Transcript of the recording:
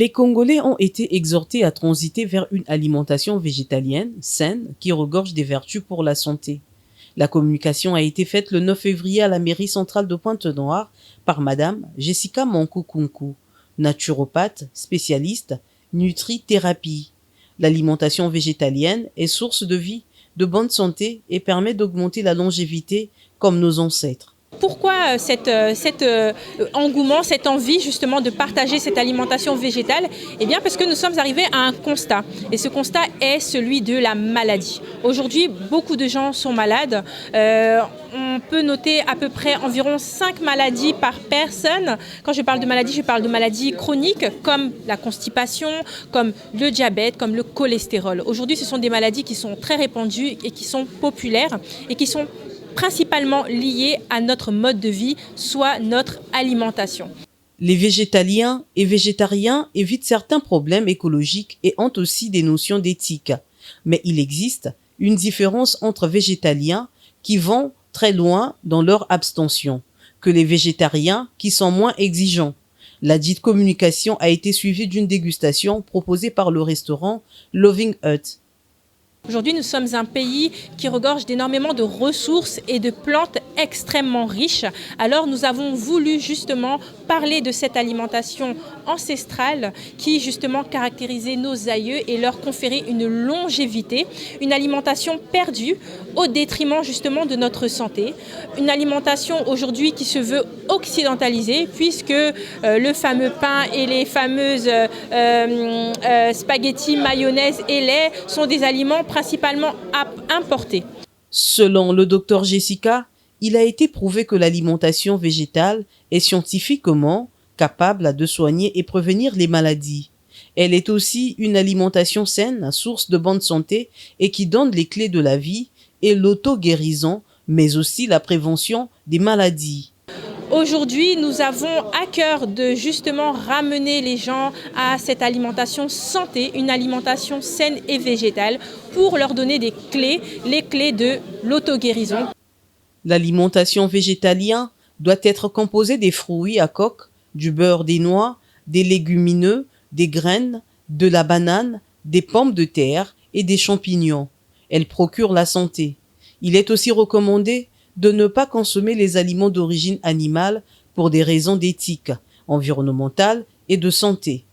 Les Congolais ont été exhortés à transiter vers une alimentation végétalienne, saine, qui regorge des vertus pour la santé. La communication a été faite le 9 février à la mairie centrale de Pointe-Noire par Madame Jessica Mankou-Kunku, naturopathe, spécialiste, nutrithérapie. L'alimentation végétalienne est source de vie, de bonne santé et permet d'augmenter la longévité comme nos ancêtres. Pourquoi cet engouement, cette envie justement de partager cette alimentation végétale? Eh bien parce que nous sommes arrivés à un constat. Et ce constat est celui de la maladie. Aujourd'hui, beaucoup de gens sont malades. On peut noter à peu près environ 5 maladies par personne. Quand je parle de maladies chroniques comme la constipation, comme le diabète, comme le cholestérol. Aujourd'hui, ce sont des maladies qui sont très répandues et qui sont populaires et qui sont principalement liées à notre mode de vie, soit notre alimentation. Les végétaliens et végétariens évitent certains problèmes écologiques et ont aussi des notions d'éthique. Mais il existe une différence entre végétaliens qui vont très loin dans leur abstention que les végétariens qui sont moins exigeants. La dite communication a été suivie d'une dégustation proposée par le restaurant Loving Hut. Aujourd'hui, nous sommes un pays qui regorge d'énormément de ressources et de plantes extrêmement riches. Alors, nous avons voulu justement parler de cette alimentation ancestrale qui justement caractérisait nos aïeux et leur conférait une longévité, une alimentation perdue au détriment justement de notre santé. Une alimentation aujourd'hui qui se veut occidentalisée puisque le fameux pain et les fameuses spaghettis, mayonnaise et lait sont des aliments principalement importés. Selon le docteur Jessica, il a été prouvé que l'alimentation végétale est scientifiquement capable de soigner et prévenir les maladies. Elle est aussi une alimentation saine, source de bonne santé et qui donne les clés de la vie et l'auto-guérison, mais aussi la prévention des maladies. Aujourd'hui, nous avons à cœur de justement ramener les gens à cette alimentation santé, une alimentation saine et végétale pour leur donner des clés, les clés de l'auto-guérison. L'alimentation végétalienne doit être composée des fruits à coque, du beurre des noix, des légumineux, des graines, de la banane, des pommes de terre et des champignons. Elle procure la santé. Il est aussi recommandé de ne pas consommer les aliments d'origine animale pour des raisons d'éthique, environnementale et de santé.